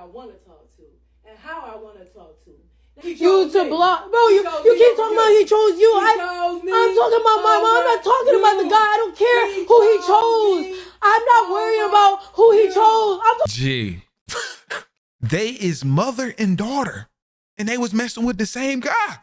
I want to talk to and how I want to talk to. You to block, bro. You keep talking about he chose you. I'm talking about my mom. I'm not talking about the guy. I don't care who he chose. I'm not worrying about who he chose. Gee, they is mother and daughter, and they was messing with the same guy.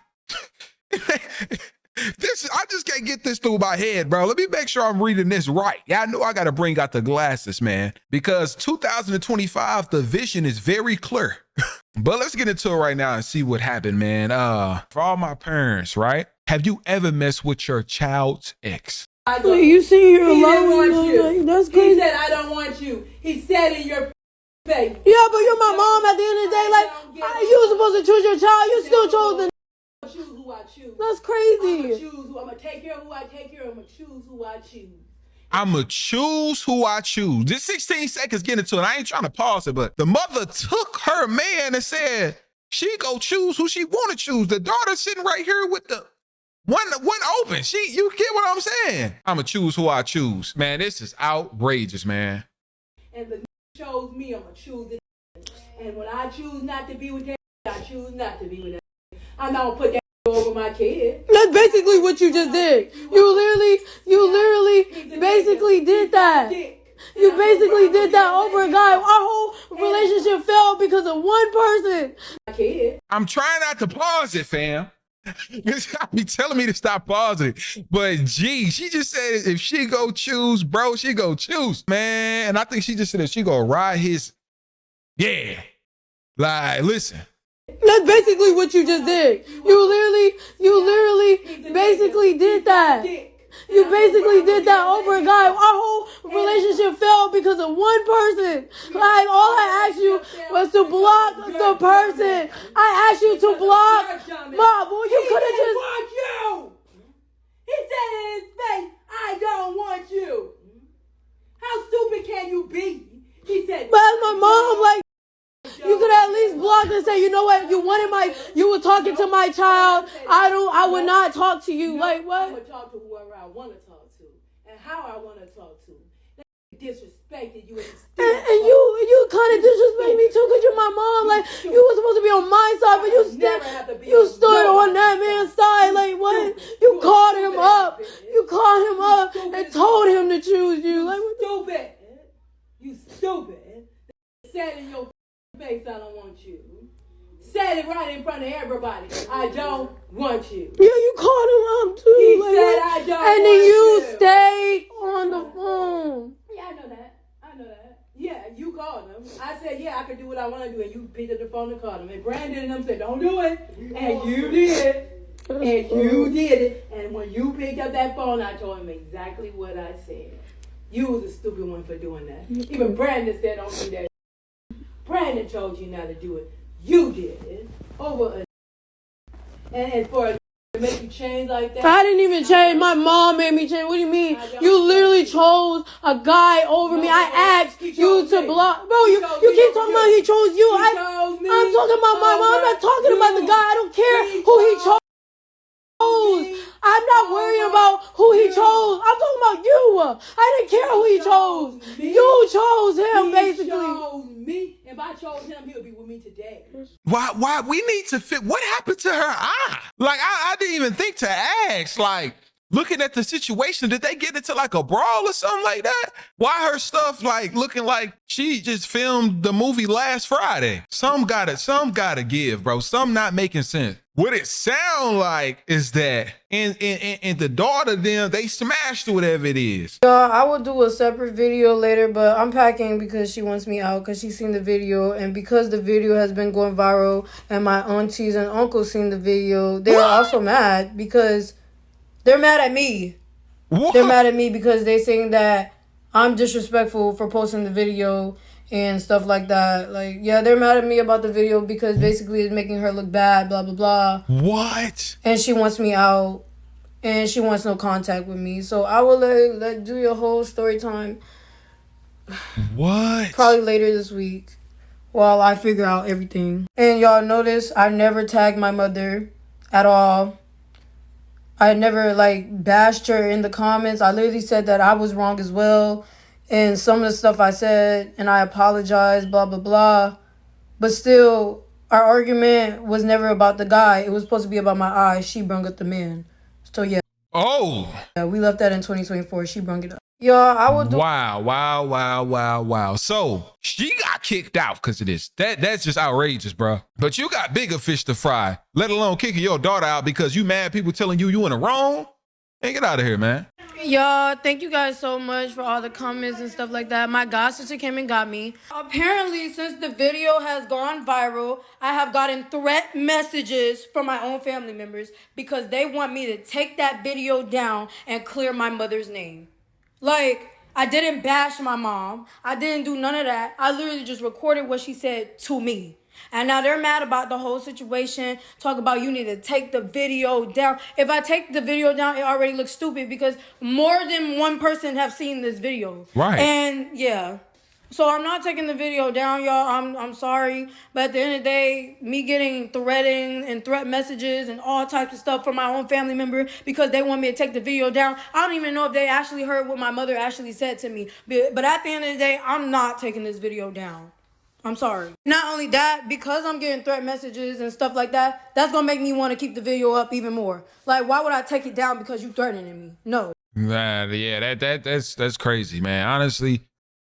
I just can't get this through my head, bro. Let me make sure I'm reading this right. Yeah, I know I got to bring out the glasses, man, because 2025, the vision is very clear. But let's get into it right now and see what happened, man. For all my parents, right? Have you ever messed with your child's ex? You see here alone. That's crazy. He said, I don't want you. He said in your face. Yeah, but you're my mom at the end of the day. Like, you were supposed to choose your child. You still chose the. Choose who I choose. That's crazy. I'm gonna take care of who I take care of. I'm gonna choose who I choose. I'ma choose who I choose. This 16 seconds getting into it. I ain't trying to pause it, but the mother took her man and said she go choose who she want to choose. The daughter sitting right here with the one open. You get what I'm saying? I'ma choose who I choose. Man, this is outrageous, man. And the chose me, I'm gonna choose it. And when I choose not to be with them, I choose not to be with them. I'm not gonna put that over my kid. That's basically what you just did. You literally basically did that. You basically did that over a guy. Our whole relationship fell because of one person. I'm trying not to pause it, fam. This guy be telling me to stop pausing it. But gee, she just said if she go choose, bro, she go choose. Man, and I think she just said that she go ride his. Yeah. Like, listen. That's basically what you just did. You literally basically did that. You basically did that over a guy. Our whole relationship fell because of one person. Like, all I asked you was to block the person. I asked you to block Mom. Well, you could have just. Want you. He said in his face, I don't want you. How stupid can you be? He said. But as my mom, like. You could at least block and say, you know what, you were talking to my child. I would not talk to you. Like, what? I'm going to talk to whoever I want to talk to and how I want to talk to. They disrespected you. And you kind of disrespect me too because you're my mom. Like, you were supposed to be on my side, but you stood on that man's side. Like, what? You called him up. You called him up and told him to choose you. Like, what? Stupid. You stupid. Said in your face, I don't want you. Said it right in front of everybody. I don't want you. Yeah, you called him up too. He like, said I don't and want then you you. stayed on the phone. Yeah, I know that. Yeah, you called him. I said, yeah, I could do what I want to do. And you picked up the phone and called him. And Brandon and them said, don't do it. And you did. And you did it. And when you picked up that phone, I told him exactly what I said. You was a stupid one for doing that. Even Brandon said, don't do that. Brandon told you not to do it. You did it. Over a... And for a to make you change like that. I didn't even change. My mom made me change. What do you mean? You literally chose a guy over me. I asked you to block. Bro, you keep talking about he chose you. I'm talking about my mom. I'm not talking about the guy. I don't care who he chose. I'm not worrying about who he chose. I'm talking about you. I didn't care who he chose. You chose him, basically. He chose me. If I chose him, he'll be with me today. Why we need to fit? What happened to her eye? Like, I didn't even think to ask. Like, looking at the situation, did they get into like a brawl or something like that? Why her stuff like looking like she just filmed the movie last Friday? Some gotta give, bro. Some not making sense. What it sound like is that and the daughter them, they smashed whatever it is. I will do a separate video later, but I'm packing because she wants me out because she's seen the video, and because the video has been going viral and my aunties and uncles seen the video, they're also mad because they're mad at me. What? They're mad at me because they're saying that I'm disrespectful for posting the video and stuff like that. Like, yeah, they're mad at me about the video because basically it's making her look bad, blah, blah, blah. What? And she wants me out and she wants no contact with me. So I will let do your whole story time. What? Probably later this week while I figure out everything. And y'all notice I never tagged my mother at all. I never, like, bashed her in the comments. I literally said that I was wrong as well. And some of the stuff I said, and I apologize, blah, blah, blah. But still, our argument was never about the guy. It was supposed to be about my eyes. She brung up the man. So yeah. Oh. Yeah, we left that in 2024. She brung it up. Y'all, I would do. Wow. So she got kicked out because of this. That's just outrageous, bro. But you got bigger fish to fry, let alone kicking your daughter out because you mad people telling you in the wrong. Hey, get out of here, man. Y'all, thank you guys so much for all the comments and stuff like that. My god sister came and got me. Apparently, since the video has gone viral, I have gotten threat messages from my own family members because they want me to take that video down and clear my mother's name. Like, I didn't bash my mom. I didn't do none of that. I literally just recorded what she said to me. And now they're mad about the whole situation. Talk about you need to take the video down. If I take the video down, it already looks stupid because more than one person have seen this video. Right. And yeah. So I'm not taking the video down, y'all. I'm sorry. But at the end of the day, me getting threatened and threat messages and all types of stuff from my own family member because they want me to take the video down. I don't even know if they actually heard what my mother actually said to me. But at the end of the day, I'm not taking this video down. I'm sorry. Not only that, because I'm getting threat messages and stuff like that, that's going to make me want to keep the video up even more. Like, why would I take it down because you threatening me? No. Yeah, that's crazy, man. Honestly,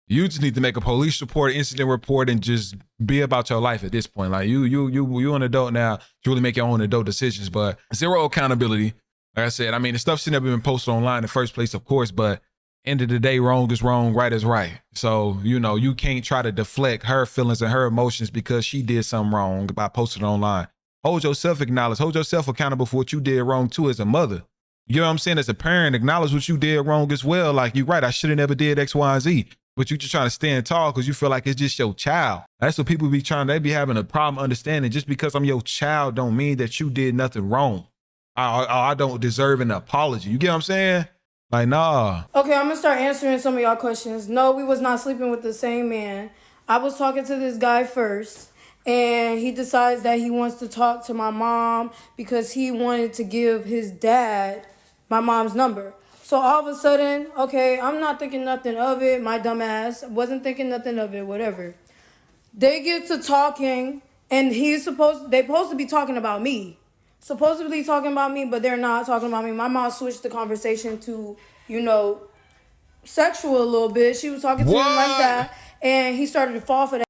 you just need to make a police report, incident report, and just be about your life at this point. Like you an adult now, to really make your own adult decisions, but zero accountability. Like I said, I mean, the stuff should never been posted online in the first place, of course, but end of the day, wrong is wrong, right is right. So, you can't try to deflect her feelings and her emotions because she did something wrong by posting it online. Hold yourself accountable for what you did wrong too as a mother. You know what I'm saying? As a parent, acknowledge what you did wrong as well. Like, you're right, I should have never did X, Y, and Z. But you just trying to stand tall because you feel like it's just your child. That's what people they be having a problem understanding. Just because I'm your child don't mean that you did nothing wrong. I don't deserve an apology. You get what I'm saying? Like, nah. Okay, I'm going to start answering some of y'all questions. No, we was not sleeping with the same man. I was talking to this guy first, and he decides that he wants to talk to my mom because he wanted to give his dad my mom's number. So all of a sudden, okay, I'm not thinking nothing of it. My dumb ass wasn't thinking nothing of it, whatever. They get to talking, and they supposed to be talking about me. Supposedly talking about me, but they're not talking about me. My mom switched the conversation to, sexual a little bit. She was talking to him like that, and he started to fall for that.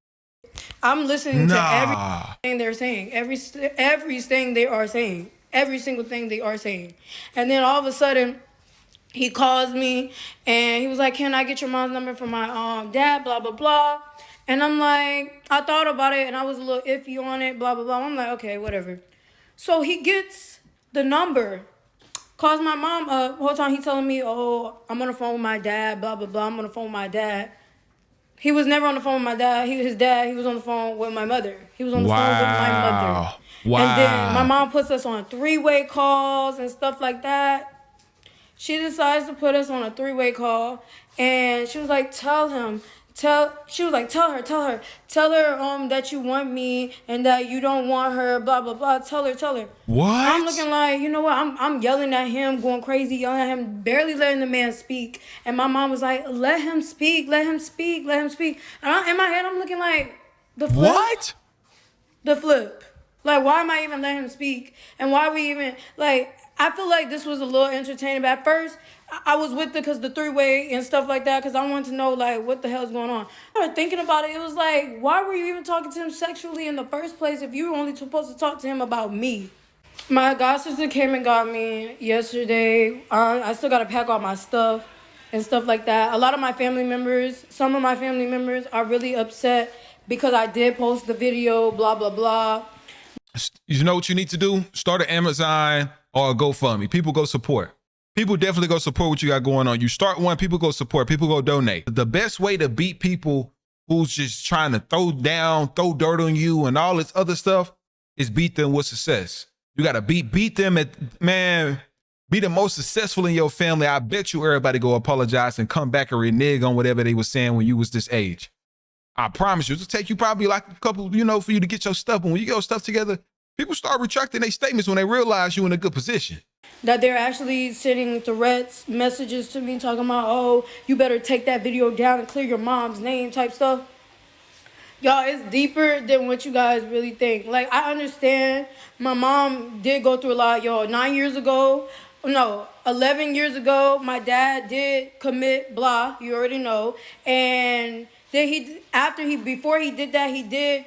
I'm listening to everything they're saying, everything they are saying, every single thing they are saying. And then all of a sudden, he calls me, and he was like, can I get your mom's number from my dad, blah, blah, blah. And I'm like, I thought about it, and I was a little iffy on it, blah, blah, blah. I'm like, okay, whatever. So he gets the number, calls my mom up. Whole time he telling me, oh, I'm on the phone with my dad, blah, blah, blah. I'm on the phone with my dad. He was never on the phone with my dad. He was on the phone with my mother. He was on the phone with my mother. Wow. And then my mom puts us on 3-way calls and stuff like that. She decides to put us on a 3-way call, and she was like, tell her that you want me and that you don't want her, blah, blah, blah. Tell her. What? I'm looking like, you know what? I'm yelling at him, going crazy, yelling at him, barely letting the man speak. And my mom was like, let him speak. And in my head, I'm looking like, the flip. What? The flip. Like, why am I even letting him speak? And why we even, like, I feel like this was a little entertaining. But at first, I was with it because the 3-way and stuff like that, because I wanted to know, like, what the hell's going on. I started thinking about it. It was like, why were you even talking to him sexually in the first place if you were only supposed to talk to him about me? My god sister came and got me yesterday. I still got to pack all my stuff and stuff like that. Some of my family members are really upset because I did post the video, blah, blah, blah. You know what you need to do? Start an Amazon or a GoFundMe. People go support. People definitely go support what you got going on. You start one, people go support, people go donate. The best way to beat people who's just trying to throw dirt on you and all this other stuff is beat them with success. You got to beat them be the most successful in your family. I bet you everybody go apologize and come back and renege on whatever they were saying when you was this age. I promise you, it'll take you probably like a couple, for you to get your stuff. And when you get your stuff together, people start retracting their statements when they realize you're in a good position. That they're actually sending threats, messages to me talking about, oh, you better take that video down and clear your mom's name type stuff. Y'all, it's deeper than what you guys really think. Like, I understand my mom did go through a lot. Yo, 11 years ago, my dad did commit blah, you already know. And then before he did that, he did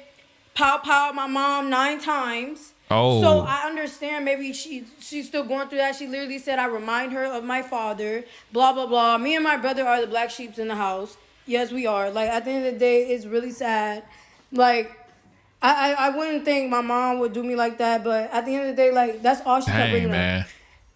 pow my mom 9 times. Oh. So I understand maybe she's still going through that. She literally said, I remind her of my father, blah, blah, blah. Me and my brother are the black sheeps in the house. Yes, we are. Like, at the end of the day, it's really sad. Like, I wouldn't think my mom would do me like that, but at the end of the day, like, that's all she kept bringing up.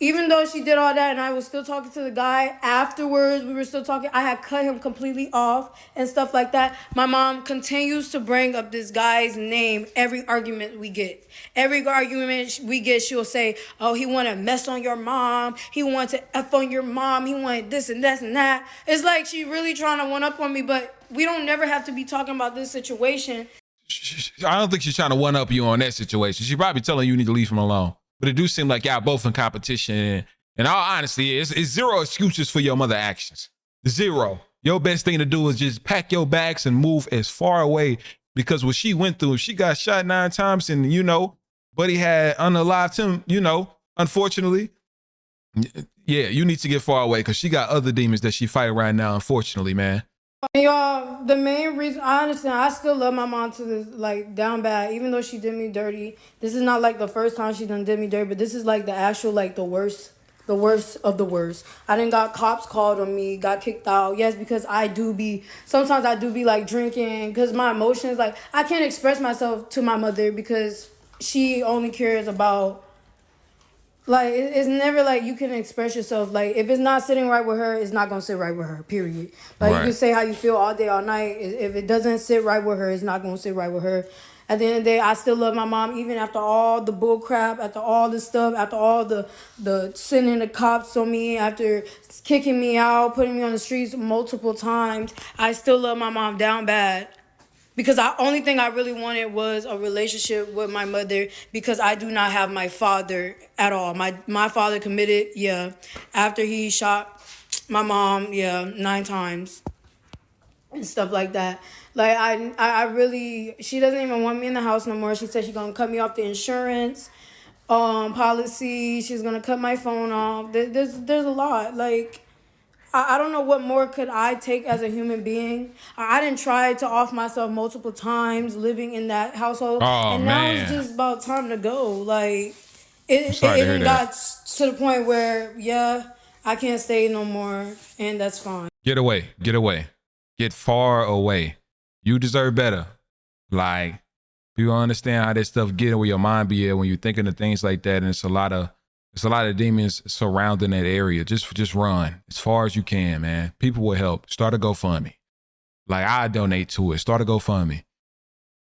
Even though she did all that and I was still talking to the guy afterwards, we were still talking, I had cut him completely off and stuff like that. My mom continues to bring up this guy's name every argument we get. Every argument we get, she'll say, oh, he wanted to mess on your mom. He wanted to F on your mom. He wanted this and this and that. It's like she really trying to one up on me, but we don't never have to be talking about this situation. I don't think she's trying to one up you on that situation. She's probably telling you need to leave him alone. But it do seem like y'all both in competition. And all honesty, it's zero excuses for your mother actions. Zero. Your best thing to do is just pack your bags and move as far away, because what she went through, if she got shot 9 times and, you know, Buddy had unalived him, you know, unfortunately, yeah, you need to get far away because she got other demons that she fighting right now, unfortunately, man. And y'all, the main reason, I understand, I still love my mom to this, like, down bad, even though she did me dirty. This is not like the first time she done did me dirty, but this is like the actual, like, the worst of the worst. I done got cops called on me, got kicked out. Yes, because sometimes I do be like drinking, because my emotions, like, I can't express myself to my mother because she only cares about, like, it's never like you can express yourself. Like, if it's not sitting right with her, it's not going to sit right with her, period. Like, right. You can say how you feel all day, all night. If it doesn't sit right with her, it's not going to sit right with her. At the end of the day, I still love my mom, even after all the bull crap, after all the stuff, after all the sending the cops on me, after kicking me out, putting me on the streets multiple times. I still love my mom down bad. Because the only thing I really wanted was a relationship with my mother, because I do not have my father at all. My father committed, after he shot my mom, 9 times and stuff like that. Like, I really, she doesn't even want me in the house no more. She said she's going to cut me off the insurance policy. She's going to cut my phone off. There's a lot. Like, I don't know what more could I take as a human being. I didn't try to off myself multiple times living in that household. And now it's just about time to go. Like, it got to the point where, I can't stay no more, and that's fine. Get away. Get far away. You deserve better. Like, people understand how this stuff get where your mind be at when you're thinking of things like that, and it's a lot of demons surrounding that area. Just run as far as you can, man. People will help. Start a GoFundMe. Like, I donate to it. Start a GoFundMe.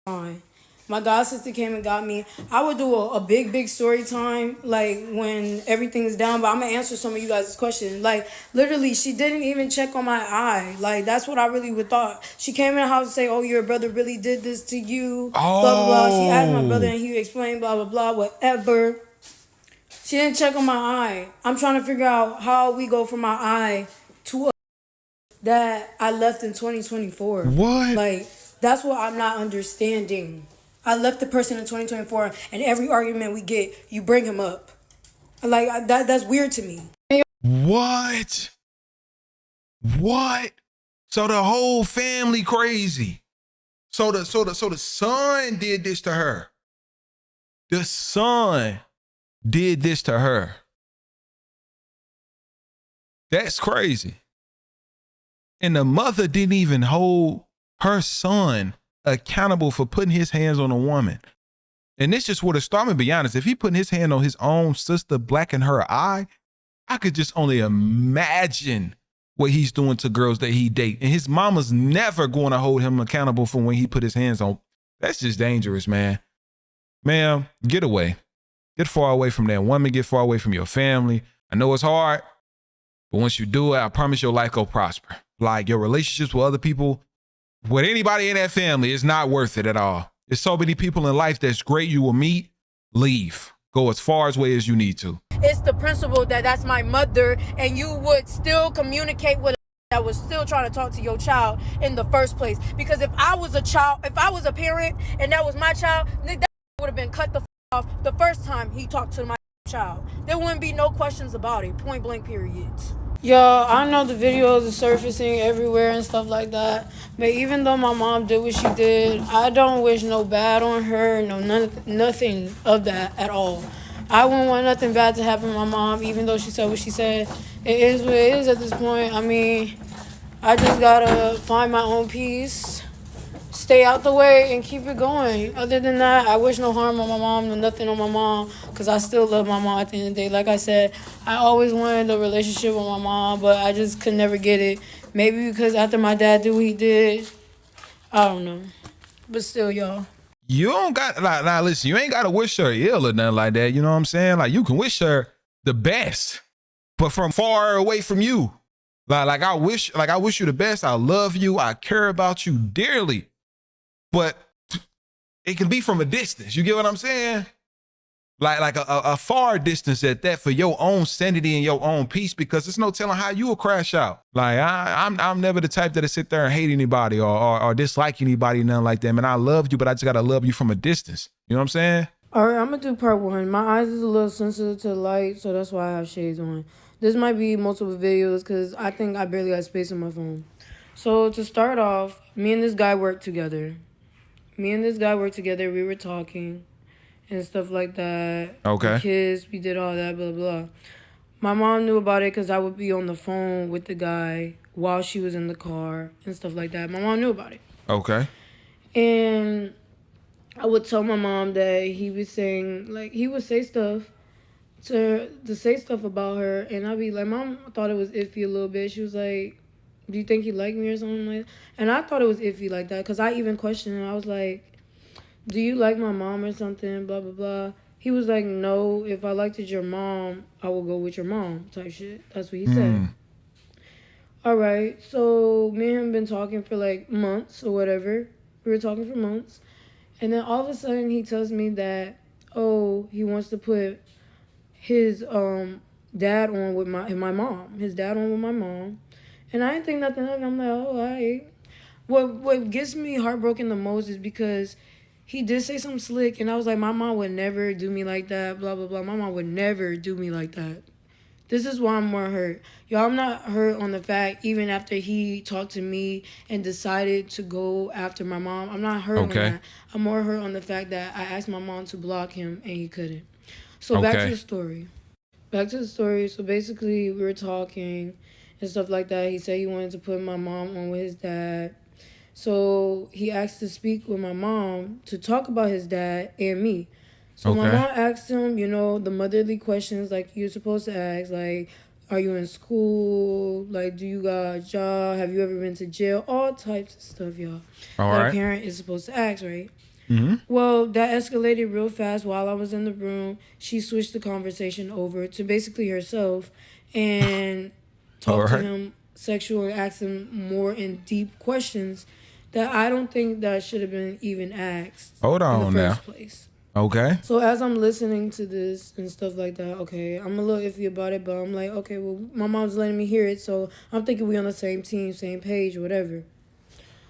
Fine. My god sister came and got me. I would do a big story time, like, when everything's down, but I'm gonna answer some of you guys' questions. Like, literally, she didn't even check on my eye. Like, that's what I really would thought. She came in the house and say, oh, your brother really did this to you, blah, blah, blah. She asked my brother and he explained, blah, blah, blah, whatever. She didn't check on my eye. I'm trying to figure out how we go from my eye to a that I left in 2024. What? Like, that's what I'm not understanding. I left the person in 2024, and every argument we get, you bring him up. Like, that's weird to me. What? So the whole family crazy. So the son did this to her. The son did this to her. That's crazy. And the mother didn't even hold her son accountable for putting his hands on a woman. And this just would have started, to be honest, if he putting his hand on his own sister, blacking her eye, I could just only imagine what he's doing to girls that he date. And his mama's never going to hold him accountable for when he put his hands on. That's just dangerous, man. Ma'am, get away. Get far away from that woman. Get far away from your family. I know it's hard, but once you do it, I promise your life will prosper. Like, your relationships with other people, with anybody in that family, is not worth it at all. There's so many people in life that's great you will meet. Leave. Go as far away as you need to. It's the principle that that's my mother, and you would still communicate with that was still trying to talk to your child in the first place. Because if I was a parent and that was my child, that would have been cut the off the first time he talked to my child. There wouldn't be no questions about it. Point blank, period. Y'all, I know the videos are surfacing everywhere and stuff like that, but even though my mom did what she did, I don't wish no bad on her, nothing of that at all. I wouldn't want nothing bad to happen to my mom, even though she said what she said. It is what it is at this point. I mean, I just gotta find my own peace, stay out the way, and keep it going. Other than that, I wish no harm on my mom, no nothing on my mom, because I still love my mom at the end of the day. Like I said, I always wanted a relationship with my mom, but I just could never get it. Maybe because after my dad did what he did, I don't know. But still, y'all. You don't got, like, now listen, you ain't got to wish her ill or nothing like that. You know what I'm saying? Like, you can wish her the best, but from far away from you. Like I wish you the best. I love you. I care about you dearly. But it can be from a distance. You get what I'm saying? Like a far distance at that, for your own sanity and your own peace, because there's no telling how you will crash out. Like I'm never the type that'll sit there and hate anybody or dislike anybody, nothing like that. Man, I love you, but I just gotta love you from a distance. You know what I'm saying? All right, I'm gonna do part one. My eyes is a little sensitive to the light, so that's why I have shades on. This might be multiple videos because I think I barely got space on my phone. So to start off, me and this guy worked together. We were talking and stuff like that. Okay. We kissed, we did all that, blah, blah. My mom knew about it because I would be on the phone with the guy while she was in the car and stuff like that. My mom knew about it. Okay. And I would tell my mom that he was saying, like, he would say stuff to say stuff about her. And I'd be like, Mom thought it was iffy a little bit. She was like, do you think he liked me or something like that? And I thought it was iffy like that because I even questioned him. I was like, do you like my mom or something, blah, blah, blah. He was like, no, if I liked your mom, I will go with your mom type shit. That's what he said. All right, so me and him been talking for like months or whatever. We were talking for months. And then all of a sudden he tells me that, oh, he wants to put his dad on with my mom. His dad on with my mom. And I didn't think nothing of it. I'm like, oh, all right. What gets me heartbroken the most is because he did say something slick, and I was like, my mom would never do me like that, blah, blah, blah. My mom would never do me like that. This is why I'm more hurt. Y'all, I'm not hurt on the fact, even after he talked to me and decided to go after my mom, I'm not hurt on that. I'm more hurt on the fact that I asked my mom to block him, and he couldn't. So back to the story. So basically, we were talking and stuff like that. He said he wanted to put my mom on with his dad. So he asked to speak with my mom to talk about his dad and me. So my mom asked him, the motherly questions like you're supposed to ask, like, are you in school? Like, do you got a job? Have you ever been to jail? All types of stuff, y'all. That a parent is supposed to ask, right? Mm-hmm. Well, that escalated real fast while I was in the room. She switched the conversation over to basically herself and talked to him sexual and asked him more in deep questions that I don't think that should have been even asked in the first place. Okay. So as I'm listening to this and stuff like that, okay, I'm a little iffy about it, but I'm like, okay, well, my mom's letting me hear it, so I'm thinking we on the same team, same page, whatever.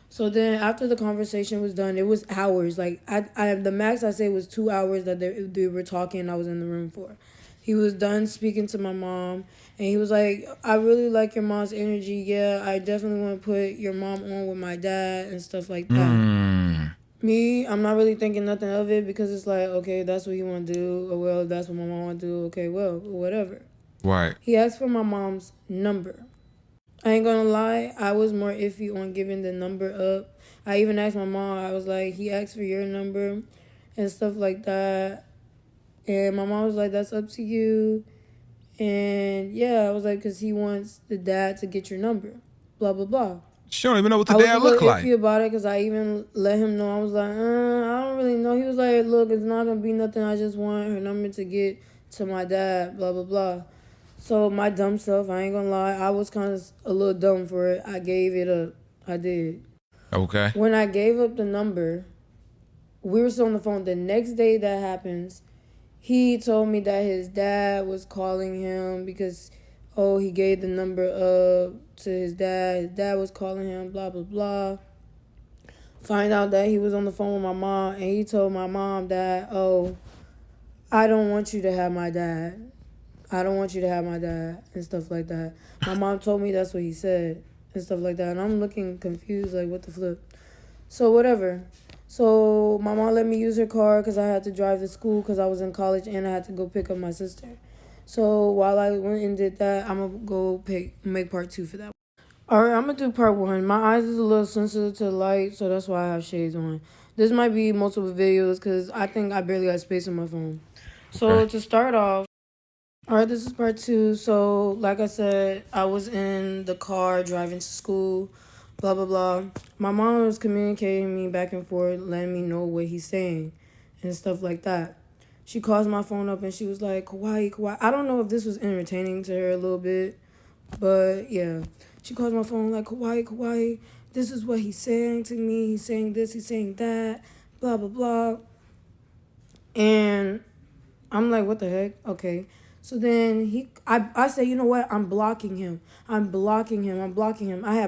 So then after the conversation was done, it was hours. Like, I the max I say was 2 hours that they were talking and I was in the room for. He was done speaking to my mom, and he was like, I really like your mom's energy. Yeah, I definitely want to put your mom on with my dad and stuff like that. Me, I'm not really thinking nothing of it because it's like, okay, that's what you want to do. Or, well, that's what my mom want to do. Okay, well, whatever. Right. He asked for my mom's number. I ain't gonna lie, I was more iffy on giving the number up. I even asked my mom, I was like, he asked for your number and stuff like that. And my mom was like, that's up to you. And yeah, I was like, because he wants the dad to get your number. Blah, blah, blah. She don't even know what the dad look like. I was a little iffy about it because I even let him know. I was like, I don't really know. He was like, look, it's not going to be nothing. I just want her number to get to my dad, blah, blah, blah. So my dumb self, I ain't going to lie, I was kind of a little dumb for it. I gave it up. I did. Okay. When I gave up the number, we were still on the phone. The next day that happens, he told me that his dad was calling him because oh, he gave the number to his dad. His dad was calling him, blah, blah, blah. Find out that he was on the phone with my mom, and he told my mom that, oh, I don't want you to have my dad. I don't want you to have my dad, and stuff like that. My mom told me that's what he said, and stuff like that. And I'm looking confused, like, what the flip? So, whatever. So, my mom let me use her car because I had to drive to school because I was in college and I had to go pick up my sister. So, while I went and did that, I'm going to go make part 2 for that. Alright, I'm going to do part 1. My eyes is a little sensitive to the light, so that's why I have shades on. This might be multiple videos because I think I barely got space on my phone. So, to start off, alright, this is part 2. So, like I said, I was in the car driving to school, blah, blah, blah. My mom was communicating me back and forth, letting me know what he's saying and stuff like that. She calls my phone up and she was like, Kawhi. I don't know if this was entertaining to her a little bit, but yeah. She calls my phone like, Kawhi, this is what he's saying to me. He's saying this, he's saying that, blah, blah, blah. And I'm like, what the heck? Okay. So then I say, you know what? I'm blocking him. I had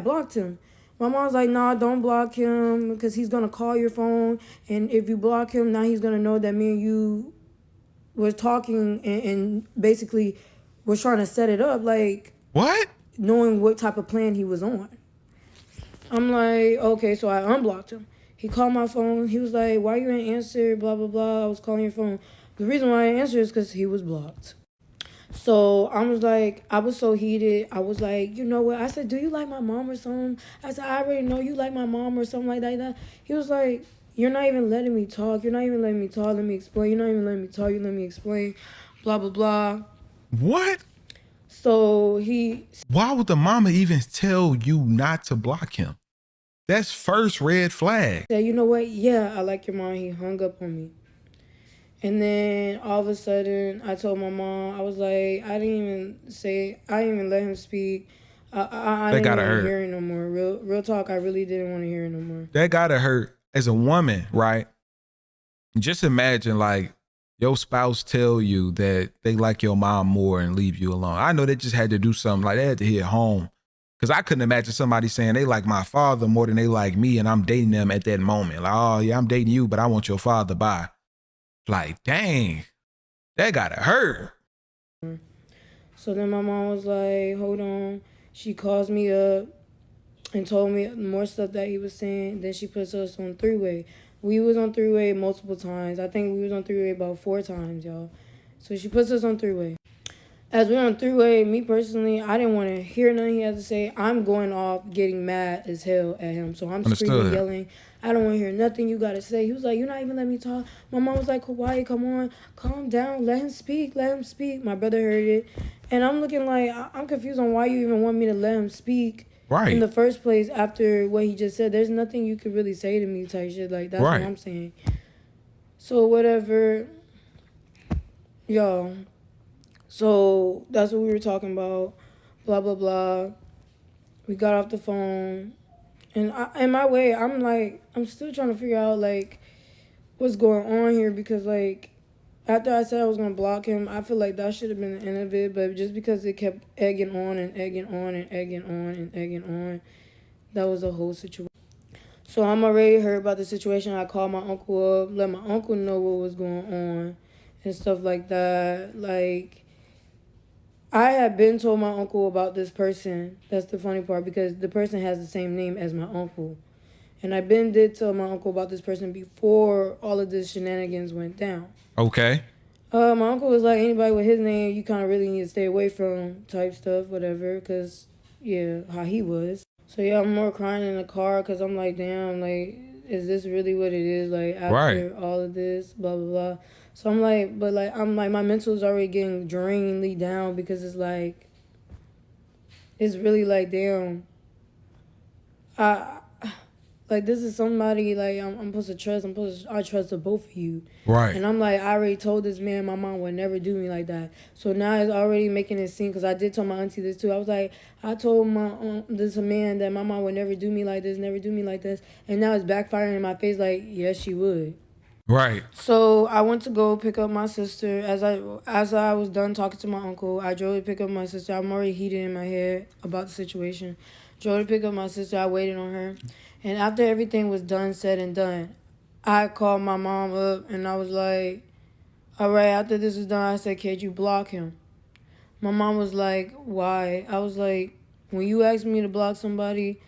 blocked him. My mom's like, nah, don't block him because he's going to call your phone. And if you block him, now he's going to know that me and you were talking and basically was trying to set it up. Like, What? knowing what type of plan he was on. I'm like, okay, so I unblocked him. He called my phone. He was like, why you ain't answer, blah, blah, blah. I was calling your phone. The reason why I didn't answer is because he was blocked. So I was so heated. I was like, you know what? I said, do you like my mom or something? I said, I already know you like my mom or something like that. He was like, you're not even letting me talk. You're not even letting me talk. Let me explain. You're not even letting me talk. You let me explain. Blah, blah, blah. What? So Why would the mama even tell you not to block him? That's first red flag. said, you know what? Yeah, I like your mom. He hung up on me. And then all of a sudden, I told my mom, I was like, I didn't even let him speak. I didn't want to hear it no more. Real talk, I really didn't want to hear it no more. That gotta hurt. As a woman, right? Just imagine like your spouse tell you that they like your mom more and leave you alone. I know they just had to do something like they had to hit home. Because I couldn't imagine somebody saying they like my father more than they like me and I'm dating them at that moment. Like, oh yeah, I'm dating you, but I want your father. Bye. Like, dang, that gotta hurt. So then my mom was like, hold on. She calls me up and told me more stuff that he was saying. Then she puts us on three-way. We was on three-way multiple times. I think we was on three-way about 4 times, y'all. So she puts us on three-way. As we're on three-way, me personally, I didn't want to hear nothing he had to say. I'm going off getting mad as hell at him. So I'm screaming, yelling. I don't want to hear nothing you got to say. He was like, you're not even letting me talk. My mom was like, Kawhi, come on. Calm down. Let him speak. Let him speak. My brother heard it. And I'm looking like, I'm confused on why you even want me to let him speak. Right. In the first place, after what he just said, there's nothing you could really say to me type shit. Like, that's what I'm saying. So, whatever. Y'all. So, that's what we were talking about. Blah, blah, blah. We got off the phone. And in my way, I'm like, I'm still trying to figure out, like, what's going on here. Because, like, after I said I was going to block him, I feel like that should have been the end of it. But just because it kept egging on and egging on and egging on and egging on, that was a whole situation. So I'm already heard about the situation. I called my uncle up, let my uncle know what was going on and stuff like that. Like, I had been told my uncle about this person. That's the funny part, because the person has the same name as my uncle. And I did tell my uncle about this person before all of this shenanigans went down. Okay. My uncle was like, anybody with his name, you kind of really need to stay away from type stuff, whatever, because, yeah, how he was. So, yeah, I'm more crying in the car because I'm like, damn, like, is this really what it is? Like, after all of this, blah, blah, blah. So I'm like, my mental is already getting drainedly down because it's like, it's really like, damn, like, this is somebody, like, I'm supposed to trust. I trust the both of you. Right. And I'm like, I already told this man my mom would never do me like that. So now it's already making it seem, because I did tell my auntie this too. I was like, I told this man that my mom would never do me like this, never do me like this. And now it's backfiring in my face like, yes, she would. Right. So I went to go pick up my sister. As I was done talking to my uncle, I drove to pick up my sister. I'm already heated in my head about the situation. Drove to pick up my sister. I waited on her, and after everything was done, said and done, I called my mom up and I was like, "All right, after this is done," I said, "Kid, you block him." My mom was like, "Why?" I was like, "When you ask me to block somebody,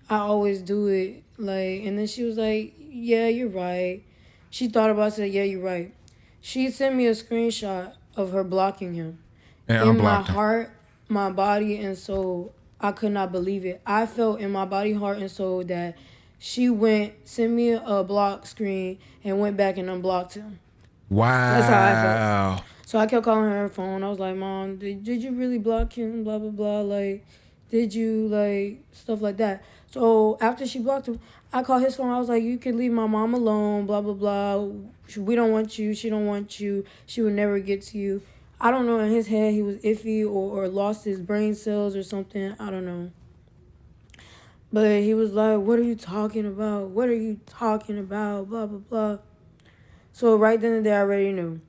I always do it." Like, and then she was like, "Yeah, you're right." She thought about it, said, "Yeah, you're right." She sent me a screenshot of her blocking him. And In my unblocked him. heart, my body, and soul, I could not believe it. I felt in my body, heart, and soul that she sent me a block screen, and went back and unblocked him. That's how I felt. Wow. So I kept calling her phone. I was like, "Mom, did you really block him? Blah, blah, blah. Like, did you, like, stuff like that." So after she blocked him, I called his phone. I was like, "You can leave my mom alone, blah, blah, blah. We don't want you. She don't want you. She would never get to you." I don't know. In his head, he was iffy or lost his brain cells or something. I don't know. But he was like, "What are you talking about? What are you talking about? Blah, blah, blah." So right then and there, I already knew.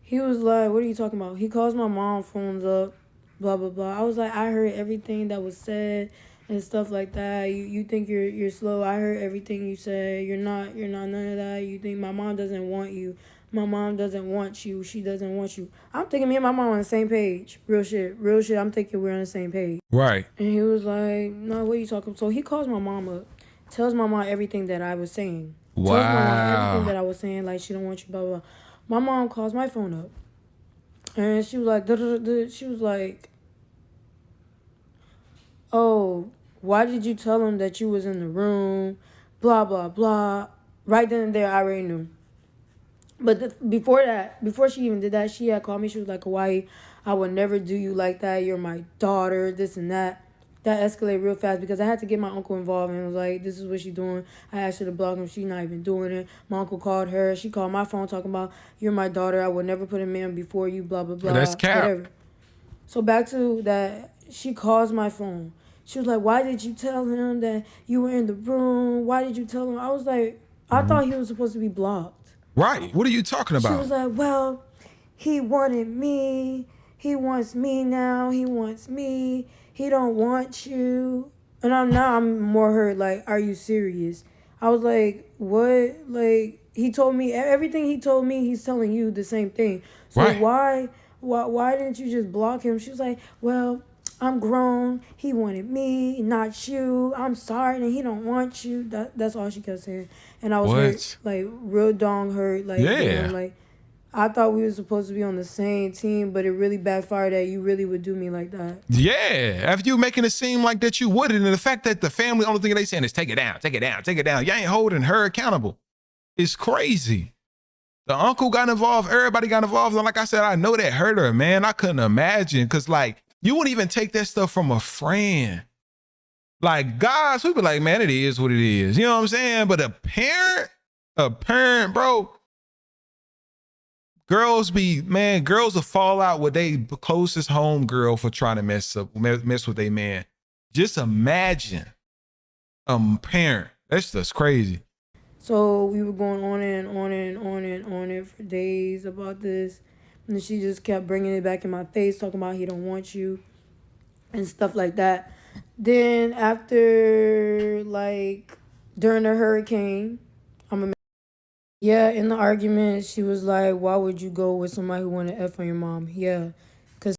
He was like, "What are you talking about?" He calls my mom phones up, blah blah blah. I was like, "I heard everything that was said and stuff like that. You think you're slow. I heard everything you said. You're not none of that. You think my mom doesn't want you. My mom doesn't want you. She doesn't want you." I'm thinking me and my mom on the same page. Real shit. Real shit. I'm thinking we're on the same page. Right. And he was like, "No, what are you talking?" So he calls my mom up, tells my mom everything that I was saying. Tells my mom everything that Wow. I was saying, like she don't want you, blah blah blah. My mom calls my phone up. And she was like, duh, duh, duh, duh. She was like, "Oh, why did you tell him that you was in the room? Blah, blah, blah." Right then and there, I already knew. But before that, before she even did that, she had called me. She was like, "Hawaii, I would never do you like that. You're my daughter, this and that." That escalated real fast because I had to get my uncle involved and was like, "This is what she's doing." I asked her to block him. She's not even doing it. My uncle called her. She called my phone talking about, "You're my daughter. I would never put a man before you, blah, blah, That's blah," cap. whatever. So back to that, she calls my phone. She was like, "Why did you tell him that you were in the room? Why did you tell him?" I was like, "I thought he was supposed to be blocked." Right. What are you talking She about? was like, "Well, he wanted me. He wants me now. He wants me. He don't want you." And I'm more hurt. Like, are you serious? I was like, "What?" Like, he told me everything he told me. He's telling you the same thing. So Right. why didn't you just block him? She was like, "Well, I'm grown. He wanted me, not you. I'm sorry, and he don't want you." That's all she kept saying, and I was hurt, What? like real dong hurt. Like, damn, Yeah. like I thought we were supposed to be on the same team, but it really backfired that you really would do me like that. Yeah. After you making it seem like that you wouldn't, and the fact that the family only thing they saying is take it down, take it down, take it down. You ain't holding her accountable. It's crazy. The uncle got involved, everybody got involved. And like I said, I know that hurt her, man. I couldn't imagine. Cause like you wouldn't even take that stuff from a friend. Like guys, we be like, man, it is what it is. You know what I'm saying? But a parent, bro, girls will fall out with their closest home girl for trying to mess with their man. Just imagine a parent. That's just crazy. So we were going on and on and on and on it for days about this, and she just kept bringing it back in my face, talking about he don't want you and stuff like that. Then after, like, during the hurricane, yeah, in the argument, she was like, "Why would you go with somebody who wanted to F on your mom?" Yeah, cause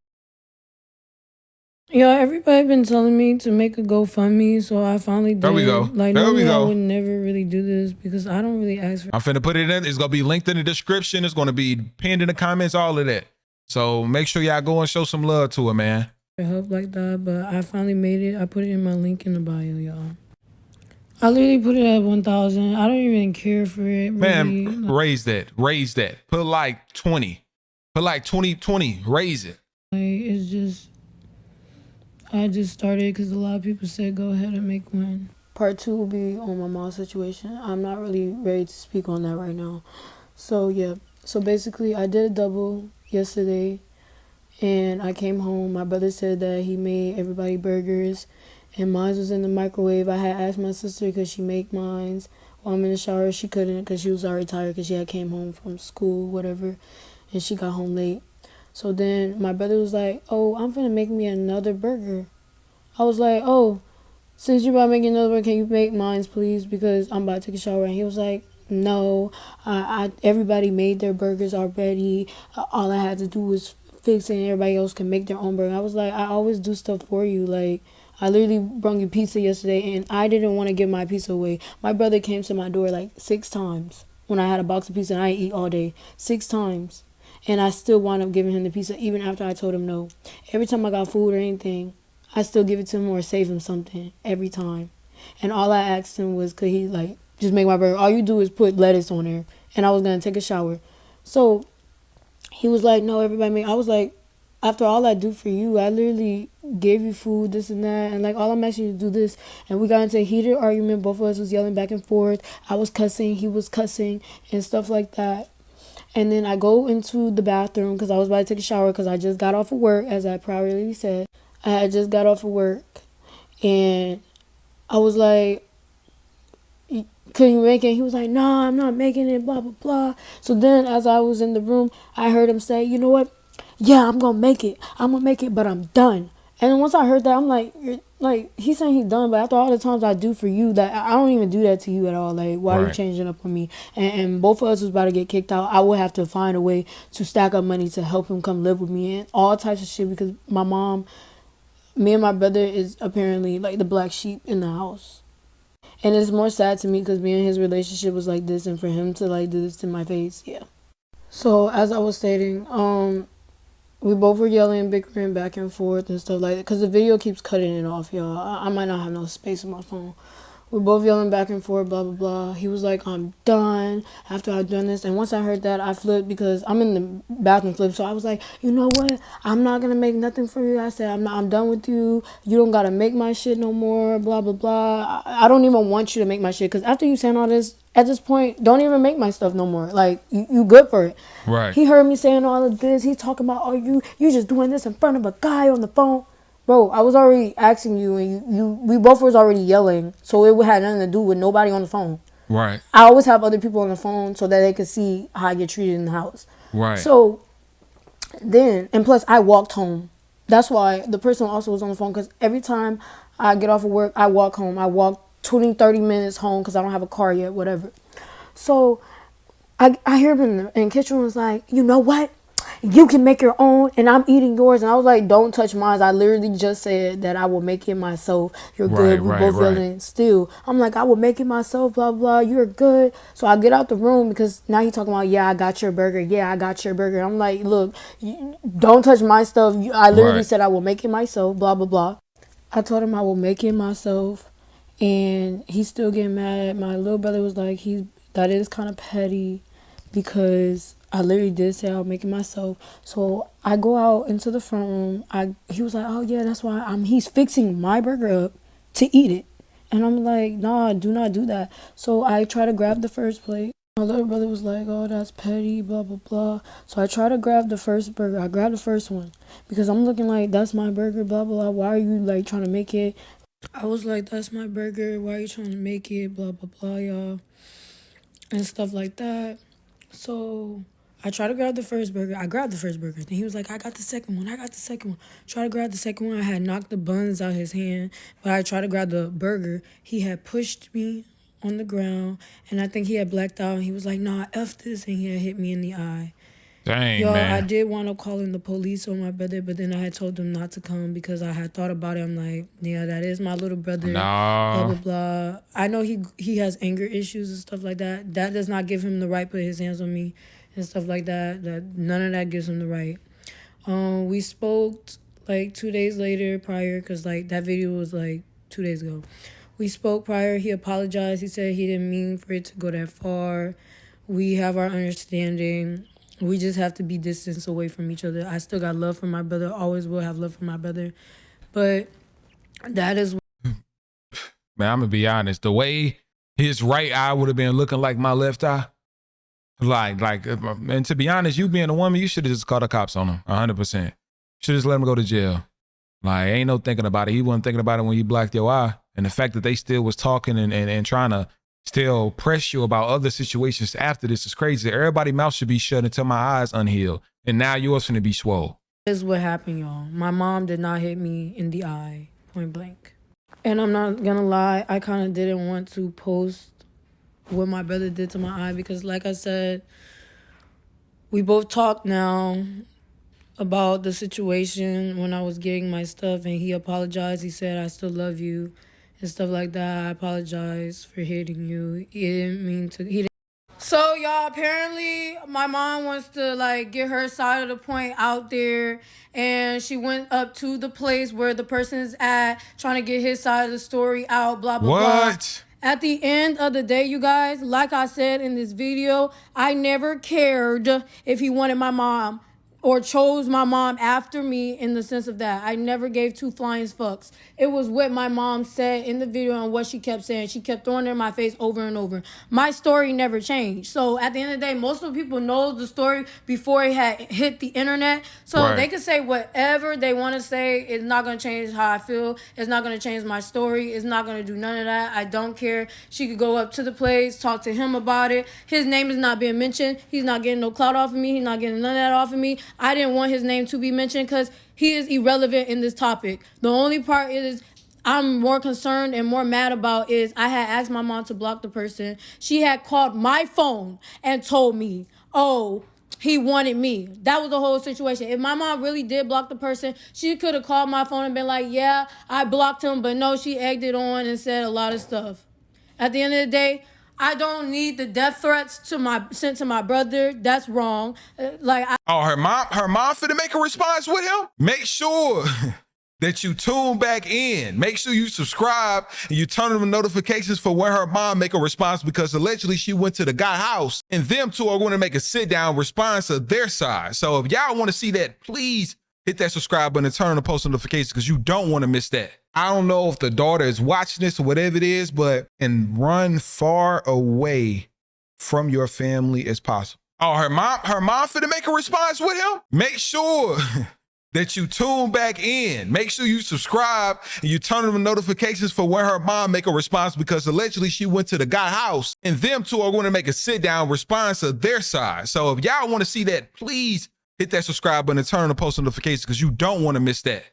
yeah, everybody been telling me to make a GoFundMe, so I finally There we go. did. Like, There we normally I go. would never really do this because I don't really ask for I'm finna put it in. It's gonna be linked in the description. It's gonna be pinned in the comments, all of that. So make sure y'all go and show some love to her, man. help like that, but I finally made it. I put it in my link in the bio, y'all. I literally put it at 1,000. I don't even care for it, really. Man, raise that. Raise that. Put like 20. Put like 20. Raise it. Like, it's just, I just started because a lot of people said go ahead and make one. Part 2 will be on my mom's situation. I'm not really ready to speak on that right now. So, yeah. So, basically, I did a double yesterday, and I came home. My brother said that he made everybody burgers, and mine was in the microwave. I had asked my sister because she make mines while I'm in the shower. She couldn't because she was already tired because she had came home from school, whatever, and she got home late. So then my brother was like, oh, I'm finna make me another burger. I was like, oh, since you're about to make another burger, can you make mine, please? Because I'm about to take a shower. And he was like, no, everybody made their burgers already. All I had to do was fix it and everybody else can make their own burger. I was like, I always do stuff for you. Like, I literally brought you pizza yesterday and I didn't want to give my pizza away. My brother came to my door like 6 times when I had a box of pizza and I ate all day. 6 times. And I still wound up giving him the pizza even after I told him no. Every time I got food or anything, I still give it to him or save him something every time. And all I asked him was, could he like just make my burger? All you do is put lettuce on there. And I was gonna take a shower. So he was like, no, everybody make. I was like, after all I do for you, I literally gave you food, this and that, and like all I'm asking you to do this. And we got into a heated argument. Both of us was yelling back and forth. I was cussing, he was cussing, and stuff like that. And then I go into the bathroom because I was about to take a shower because I just got off of work, as I previously said. I had just got off of work, and I was like, can you make it? He was like, nah, I'm not making it, blah, blah, blah. So then as I was in the room, I heard him say, you know what? Yeah, I'm going to make it. I'm going to make it, but I'm done. And then once I heard that, I'm like, he's saying he's done, but after all the times I do for you, that I don't even do that to you at all. Like, why are you changing up on me? And both of us was about to get kicked out. I would have to find a way to stack up money to help him come live with me and all types of shit because my mom, me and my brother is apparently like the black sheep in the house. And it's more sad to me because me and his relationship was like this, and for him to like do this to my face, yeah. So as I was stating, we both were yelling, bickering back and forth and stuff like that. Because the video keeps cutting it off, y'all. I might not have no space on my phone. We're both yelling back and forth, blah, blah, blah. He was like, I'm done after I've done this. And once I heard that, I flipped because I'm in the bathroom flip. So I was like, you know what? I'm not going to make nothing for you. I said, I'm done with you. You don't got to make my shit no more, blah, blah, blah. I don't even want you to make my shit. Because after you saying all this, at this point, don't even make my stuff no more. Like, you good for it. Right. He heard me saying all of this. He's talking about, oh, you just doing this in front of a guy on the phone. Bro, I was already asking you, and we both was already yelling, so it had nothing to do with nobody on the phone. Right. I always have other people on the phone so that they could see how I get treated in the house. Right. So then, and plus, I walked home. That's why the person also was on the phone, because every time I get off of work, I walk home. I walk 20, 30 minutes home because I don't have a car yet, whatever. So I hear him in the kitchen was like, you know what? You can make your own and I'm eating yours. And I was like, don't touch mine. I literally just said that I will make it myself. You're good. We both yelling still. I'm like, I will make it myself, blah, blah. You're good. So I get out the room because now he's talking about, yeah, I got your burger. Yeah, I got your burger. I'm like, look, don't touch my stuff. I literally said I will make it myself, blah, blah, blah. I told him I will make it myself. And he's still getting mad. My little brother was like, that is kind of petty because I literally did say I'll make it myself. So I go out into the front room. He was like, oh yeah, that's why he's fixing my burger up to eat it. And I'm like, nah, do not do that. So I try to grab the first plate. My little brother was like, oh, that's petty, blah, blah, blah. So I try to grab the first burger. I grabbed the first one because I'm looking like, that's my burger, blah, blah. Why are you like trying to make it? I was like, that's my burger. Why are you trying to make it? Blah, blah, blah, y'all. And stuff like that. So I tried to grab the first burger. I grabbed the first burger. Then he was like, I got the second one. I got the second one. Try to grab the second one. I had knocked the buns out his hand. But I tried to grab the burger. He had pushed me on the ground. And I think he had blacked out. And he was like, nah, F this. And he had hit me in the eye. Dang, Yo, man. I did want to call in the police on my brother, but then I had told them not to come because I had thought about it. I'm like, yeah, that is my little brother. No. Blah, blah, blah. I know he has anger issues and stuff like that. That does not give him the right to put his hands on me and stuff like that. None of that gives him the right. We spoke like 2 days later prior because like that video was like 2 days ago. We spoke prior. He apologized. He said he didn't mean for it to go that far. We have our understanding. We just have to be distance away from each other. I still got love for my brother. Always will have love for my brother. But that is... Man, I'm going to be honest. The way his right eye would have been looking like my left eye, and to be honest, you being a woman, you should have just called the cops on him, 100%. Should just let him go to jail. Like, ain't no thinking about it. He wasn't thinking about it when you blacked your eye. And the fact that they still was talking and trying to still press you about other situations after this is crazy. Everybody's mouth should be shut until my eyes unhealed. And now yours finna be swole. This is what happened, y'all. My mom did not hit me in the eye, point blank. And I'm not gonna lie, I kind of didn't want to post what my brother did to my eye because, like I said, we both talked now about the situation when I was getting my stuff, and he apologized. He said, I still love you and stuff like that. I apologize for hitting you. He didn't mean to. So, y'all, apparently my mom wants to, like, get her side of the point out there, and she went up to the place where the person is at, trying to get his side of the story out, blah, blah, blah. At the end of the day, you guys, like I said in this video, I never cared if he wanted my mom or chose my mom after me in the sense of that. I never gave two flying fucks. It was what my mom said in the video and what she kept saying. She kept throwing it in my face over and over. My story never changed. So at the end of the day, most of the people know the story before it had hit the internet. So they can say whatever they want to say. It's not going to change how I feel. It's not going to change my story. It's not going to do none of that. I don't care. She could go up to the place, talk to him about it. His name is not being mentioned. He's not getting no clout off of me. He's not getting none of that off of me. I didn't want his name to be mentioned because he is irrelevant in this topic. The only part is I'm more concerned and more mad about is I had asked my mom to block the person. She had called my phone and told me, oh, he wanted me. That was the whole situation. If my mom really did block the person, she could have called my phone and been like, yeah, I blocked him. But no, she egged it on and said a lot of stuff. At the end of the day, I don't need the death threats sent to my brother. That's wrong. Her mom finna make a response with him? Make sure that you tune back in. Make sure you subscribe and you turn on the notifications for when her mom make a response, because allegedly she went to the guy house and them two are going to make a sit down response of their side. So if y'all want to see that, please hit that subscribe button and turn on the post notifications because you don't want to miss that. I don't know if the daughter is watching this or whatever it is, and run far away from your family as possible. Her mom finna make a response with him? Make sure that you tune back in. Make sure you subscribe and you turn on the notifications for when her mom make a response, because allegedly she went to the guy house and them two are going to make a sit down response of their side. So if y'all want to see that, please hit that subscribe button and turn on the post notifications because you don't want to miss that.